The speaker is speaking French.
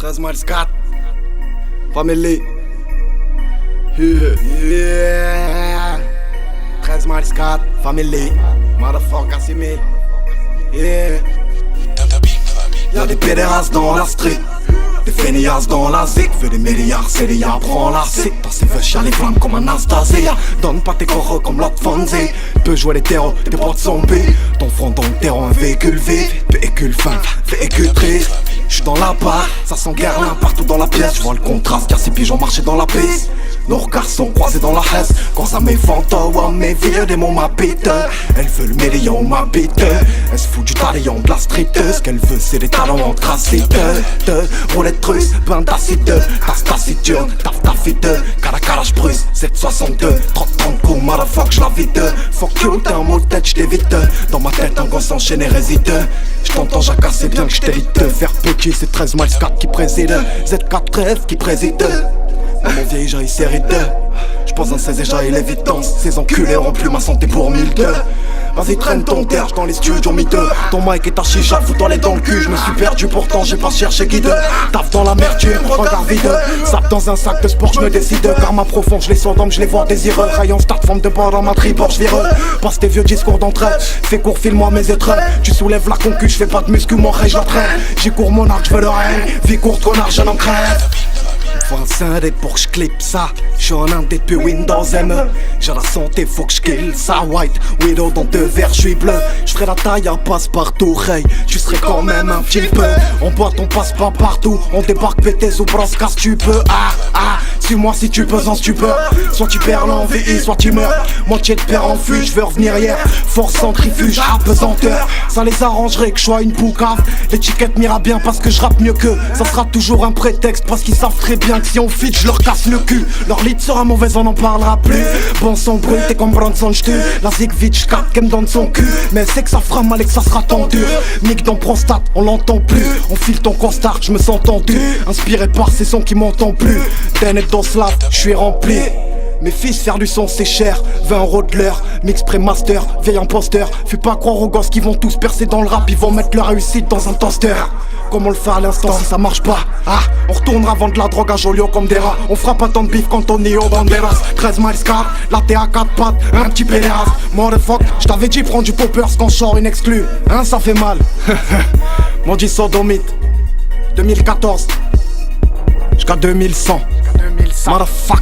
13 miles 4 Family. Yeah. 13 miles 4 Family. Motherfucker 6000. Yeah. Y'a des pédérastes dans la street, des feignasses dans la zik. Veux des milliards, c'est des y'a, prends la zik. Dans ses vœux, les flammes comme Anastasia. Donne pas tes coraux comme l'autre Fonzie. Peux jouer les terreaux, tes portes zombies. Ton front dans le terreau, un véhicule vide. Véhicule fin, véhicule triste. J'suis dans la barre, ça sent guerre partout dans la pièce. J'vois le contraste car ces pigeons marchaient dans la piste. Nos regards sont croisés dans la hesse. Quand ça m'effante, ouais, mes vieux démons m'habitent. Elle veut le million, m'habite. Elle se fout du talion de la street. Ce qu'elle veut c'est des talons en tracite. Roulette russe, bain d'acide. Tasse taciturne, taf tafite. Caracara j'bruise, 762. 30 coups, motherfuck j'la vide. Fuck you, t'es un mot de tête, j't'évite. Dans ma tête un gosse enchaîné réside. J't'entends jacasser bien que j't'évite. Faire petit c'est 13 miles 4 qui préside. Z4 trève qui préside. Dans mon vieil j'aille série 2. J'pose un 16 et j'aille l'évidence. Ces enculés auront plus ma santé pour 1002. Vas-y traîne ton terge dans les studios miteux. Ton mic est archi chat, fous-toi les dans le cul. Je me suis perdu pourtant j'ai pas cherché guide. Taf dans la mer, tu es regard vide. Sape dans un sac de sport, je me décide. Karma profond, je les sors d'hommes, je les vois désireux. Rayon start, forme de bord dans ma tribord, je vireux. Passe tes vieux discours d'entraide. Fais court, file-moi mes étrennes. Tu soulèves la concu, je fais pas de muscu, mon rêve, je l'entraîne. J'y cours mon arc, je veux le règne. Vie courte, connard, je n'en crève. Faut un syndé pour que j'clippe ça. J'suis un indé depuis Windows ME. J'ai la santé, faut que j'kill ça. White Widow dans 2 verres, j'suis bleu. J'ferai la taille à passe-partout, hey. Tu serais quand même un petit peu. En boîte on passe pas partout. On débarque pété ou brosse casse tu peux. Suis-moi si tu peux, en tu peux. Soit tu perds l'envie, soit tu meurs. Moitié de père en fuite, j'veux revenir hier. Force centrifuge, apesanteur. Ça les arrangerait que j'sois une poucave. L'étiquette m'ira bien parce que j'rappe mieux qu'eux. Ça sera toujours un prétexte parce qu'ils savent très bien que si on fit, je leur casse le cul. Leur lead sera mauvaise, on n'en parlera plus. Bon son brut, t'es comme Bronson, j'tue. La zig vite, j'capte qu'elle me donne son cul. Mais elle sait que ça fera mal et que ça sera tendu. Nique dans prostate, on l'entend plus. On file ton constat, je me sens tendu. Inspiré par ces sons qui m'entendent plus. Denet d'Oslav, j'suis rempli. Mes fils faire du son c'est cher, 20€ de l'heure, mix pré-master, vieil imposteur. Fais pas croire aux gosses qui vont tous percer dans le rap, ils vont mettre leur réussite dans un toaster. Comme on le fait à l'instant si ça marche pas. On retournera vendre de la drogue à Joliot comme des rats. On fera pas tant de bif quand on est au banderas. 13 miles 4, la thé à 4 pattes, un petit péléras. Motherfuck, j't'avais dit prends du poppers quand j'sors une exclue. Hein ça fait mal. Mon dit sodomite 2014 jusqu'à 2100. Motherfuck.